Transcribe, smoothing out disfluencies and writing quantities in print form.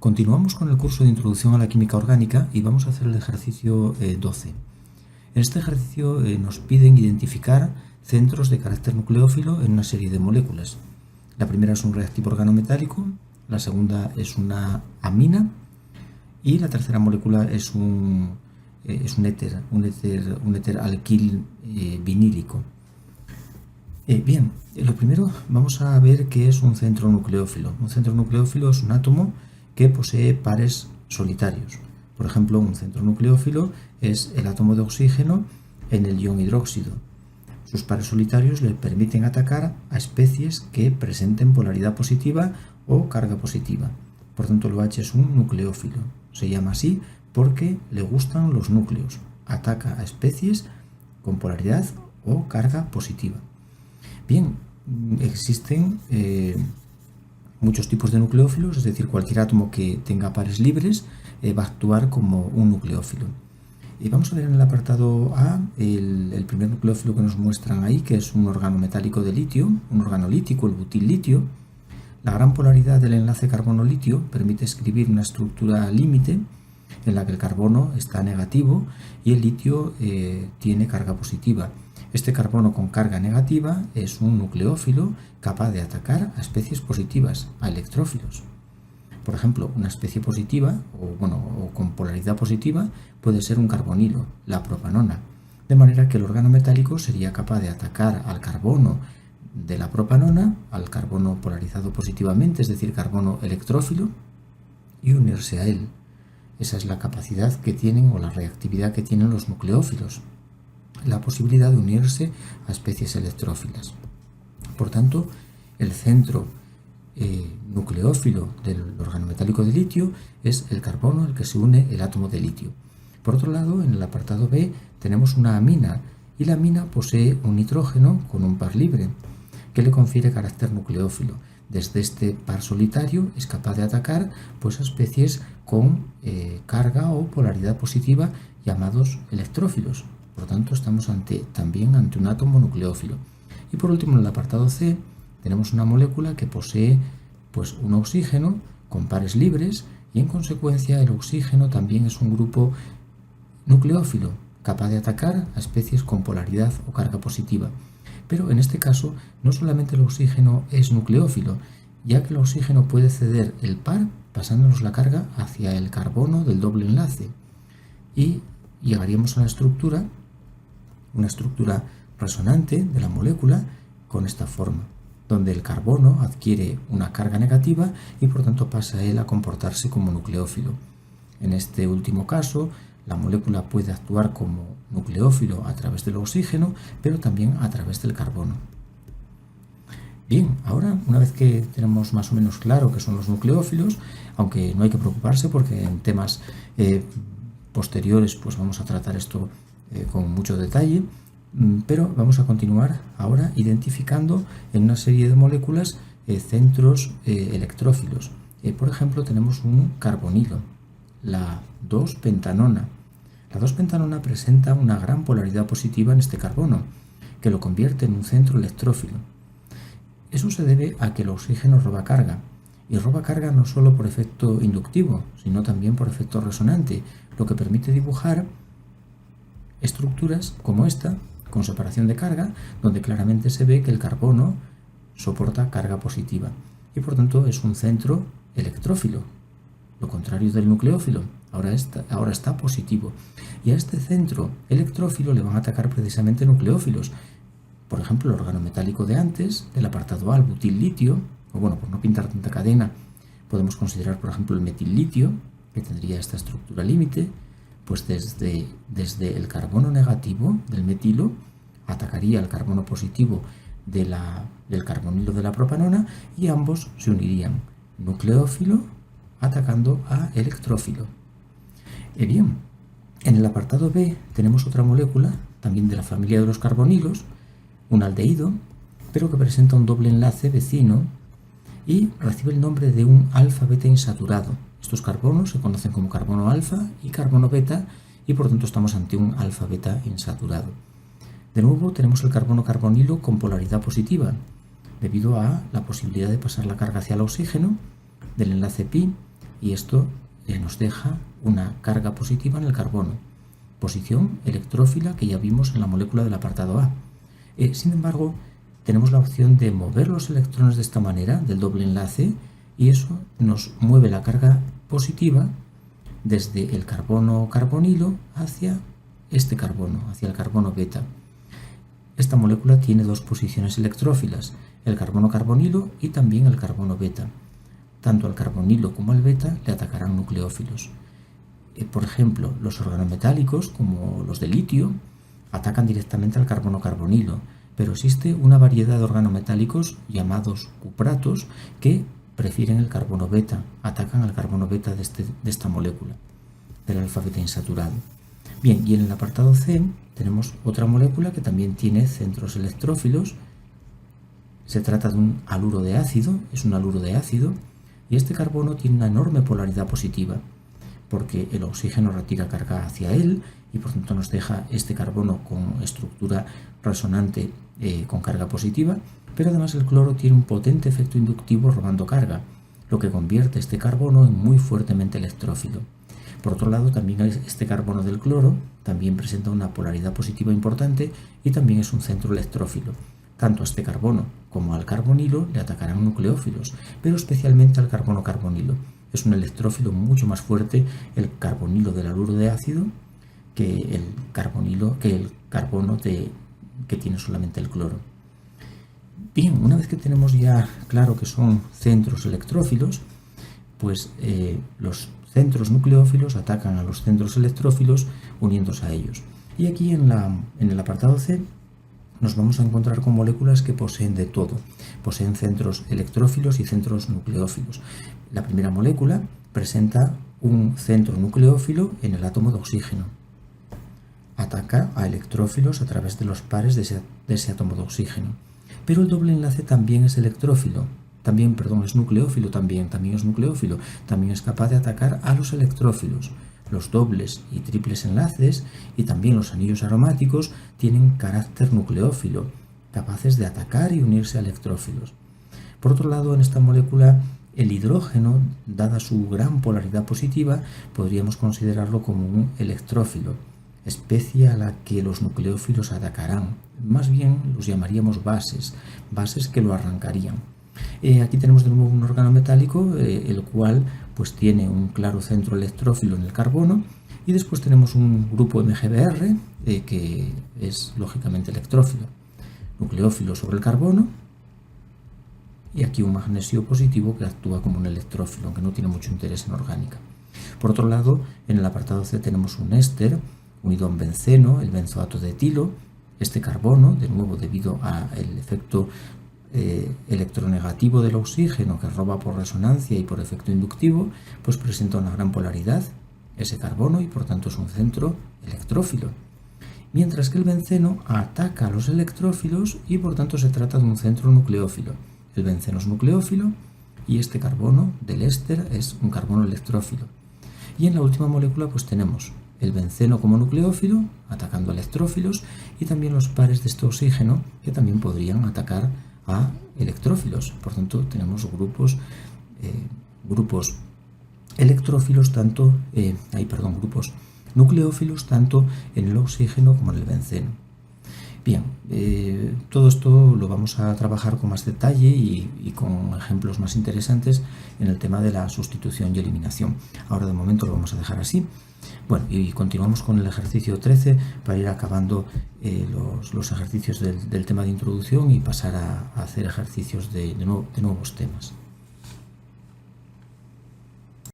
Continuamos con el curso de Introducción a la Química Orgánica y vamos a hacer el ejercicio 12. En este ejercicio nos piden identificar centros de carácter nucleófilo en una serie de moléculas. La primera es un reactivo organometálico, la segunda es una amina y la tercera molécula es un éter alquil vinílico. Bien, lo primero vamos a ver qué es un centro nucleófilo. Un centro nucleófilo es un átomo que posee pares solitarios. Por ejemplo, un centro nucleófilo es el átomo de oxígeno en el ion hidróxido. Sus pares solitarios le permiten atacar a especies que presenten polaridad positiva o carga positiva. Por tanto, el OH es un nucleófilo. Se llama así porque le gustan los núcleos. Ataca a especies con polaridad o carga positiva. Bien, existen muchos tipos de nucleófilos, es decir, cualquier átomo que tenga pares libres va a actuar como un nucleófilo. Vamos a ver en el apartado A el primer nucleófilo que nos muestran ahí, que es un organometálico de litio, un organolítico, el butil-litio. La gran polaridad del enlace carbono-litio permite escribir una estructura límite en la que el carbono está negativo y el litio tiene carga positiva. Este carbono con carga negativa es un nucleófilo capaz de atacar a especies positivas, a electrófilos. Por ejemplo, una especie positiva o con polaridad positiva puede ser un carbonilo, la propanona, de manera que el organometálico sería capaz de atacar al carbono de la propanona, al carbono polarizado positivamente, es decir, carbono electrófilo, y unirse a él. Esa es la capacidad que tienen o la reactividad que tienen los nucleófilos, la posibilidad de unirse a especies electrófilas. Por tanto, el centro nucleófilo del organometálico de litio es el carbono al que se une el átomo de litio. Por otro lado, en el apartado B tenemos una amina y la amina posee un nitrógeno con un par libre que le confiere carácter nucleófilo. Desde este par solitario es capaz de atacar a especies con carga o polaridad positiva llamados electrófilos. Por lo tanto, estamos también ante un átomo nucleófilo. Y por último, en el apartado C, tenemos una molécula que posee un oxígeno con pares libres y en consecuencia el oxígeno también es un grupo nucleófilo capaz de atacar a especies con polaridad o carga positiva. Pero en este caso, no solamente el oxígeno es nucleófilo, ya que el oxígeno puede ceder el par pasándonos la carga hacia el carbono del doble enlace y llegaríamos a una estructura resonante de la molécula con esta forma, donde el carbono adquiere una carga negativa y por tanto pasa él a comportarse como nucleófilo. En este último caso, la molécula puede actuar como nucleófilo a través del oxígeno, pero también a través del carbono. Bien, ahora una vez que tenemos más o menos claro qué son los nucleófilos, aunque no hay que preocuparse porque en temas posteriores vamos a tratar esto con mucho detalle, pero vamos a continuar ahora identificando en una serie de moléculas centros electrófilos. Por ejemplo, tenemos un carbonilo, la 2-pentanona. La 2-pentanona presenta una gran polaridad positiva en este carbono, que lo convierte en un centro electrófilo. Eso se debe a que el oxígeno roba carga, y roba carga no solo por efecto inductivo, sino también por efecto resonante, lo que permite dibujar estructuras como esta, con separación de carga, donde claramente se ve que el carbono soporta carga positiva y por tanto es un centro electrófilo, lo contrario del nucleófilo, ahora está positivo. Y a este centro electrófilo le van a atacar precisamente nucleófilos, por ejemplo el organometálico de antes, del apartado A, el butil-litio, o por no pintar tanta cadena, podemos considerar por ejemplo el metil-litio, que tendría esta estructura límite. Pues desde el carbono negativo del metilo atacaría el carbono positivo del carbonilo de la propanona y ambos se unirían, nucleófilo atacando a electrófilo. Bien, en el apartado B tenemos otra molécula, también de la familia de los carbonilos, un aldehído, pero que presenta un doble enlace vecino y recibe el nombre de un alfa-beta insaturado. Estos carbonos se conocen como carbono alfa y carbono beta y por tanto estamos ante un alfa-beta insaturado. De nuevo tenemos el carbono carbonilo con polaridad positiva, debido a la posibilidad de pasar la carga hacia el oxígeno del enlace pi y esto nos deja una carga positiva en el carbono, posición electrófila que ya vimos en la molécula del apartado A. Sin embargo, tenemos la opción de mover los electrones de esta manera, del doble enlace, y eso nos mueve la carga positiva desde el carbono carbonilo hacia este carbono, hacia el carbono beta. Esta molécula tiene dos posiciones electrófilas, el carbono carbonilo y también el carbono beta. Tanto al carbonilo como al beta le atacarán nucleófilos. Por ejemplo, los organometálicos, como los de litio, atacan directamente al carbono carbonilo, pero existe una variedad de organometálicos llamados cupratos que prefieren el carbono beta, atacan al carbono beta de esta molécula, del alfa beta insaturado. Bien, y en el apartado C tenemos otra molécula que también tiene centros electrófilos. Se trata de un haluro de ácido, es un haluro de ácido, y este carbono tiene una enorme polaridad positiva, porque el oxígeno retira carga hacia él y por tanto nos deja este carbono con estructura resonante con carga positiva, pero además el cloro tiene un potente efecto inductivo robando carga, lo que convierte este carbono en muy fuertemente electrófilo. Por otro lado, también este carbono del cloro también presenta una polaridad positiva importante y también es un centro electrófilo. Tanto a este carbono como al carbonilo le atacarán nucleófilos, pero especialmente al carbono carbonilo. Es un electrófilo mucho más fuerte el carbonilo del haluro de ácido que el carbono que tiene solamente el cloro. Bien, una vez que tenemos ya claro que son centros electrófilos, pues los centros nucleófilos atacan a los centros electrófilos uniéndose a ellos. Y aquí en el apartado C nos vamos a encontrar con moléculas que poseen de todo. Poseen centros electrófilos y centros nucleófilos. La primera molécula presenta un centro nucleófilo en el átomo de oxígeno. Ataca a electrófilos a través de los pares de ese átomo de oxígeno. Pero el doble enlace también es electrófilo. Es nucleófilo también es nucleófilo. También es capaz de atacar a los electrófilos. Los dobles y triples enlaces y también los anillos aromáticos tienen carácter nucleófilo, capaces de atacar y unirse a electrófilos. Por otro lado, en esta molécula, el hidrógeno, dada su gran polaridad positiva, podríamos considerarlo como un electrófilo, especie a la que los nucleófilos atacarán. Más bien los llamaríamos bases que lo arrancarían. Aquí tenemos de nuevo un organometálico, el cual pues tiene un claro centro electrófilo en el carbono, y después tenemos un grupo MgBr que es lógicamente electrófilo, nucleófilo sobre el carbono, y aquí un magnesio positivo que actúa como un electrófilo, aunque no tiene mucho interés en orgánica. Por otro lado, en el apartado C tenemos un éster unido a un benceno, el benzoato de etilo. Este carbono, de nuevo debido al efecto electronegativo del oxígeno que roba por resonancia y por efecto inductivo, pues presenta una gran polaridad, ese carbono, y por tanto es un centro electrófilo. Mientras que el benceno ataca a los electrófilos y por tanto se trata de un centro nucleófilo. El benceno es nucleófilo y este carbono del éster es un carbono electrófilo. Y en la última molécula pues tenemos el benceno como nucleófilo atacando a electrófilos y también los pares de este oxígeno que también podrían atacar a electrófilos. Por tanto, tenemos grupos electrófilos grupos nucleófilos tanto en el oxígeno como en el benceno. Bien, todo esto lo vamos a trabajar con más detalle y con ejemplos más interesantes en el tema de la sustitución y eliminación. Ahora de momento lo vamos a dejar así. Bueno, y continuamos con el ejercicio 13 para ir acabando los ejercicios del tema de introducción y pasar a hacer ejercicios de nuevos temas.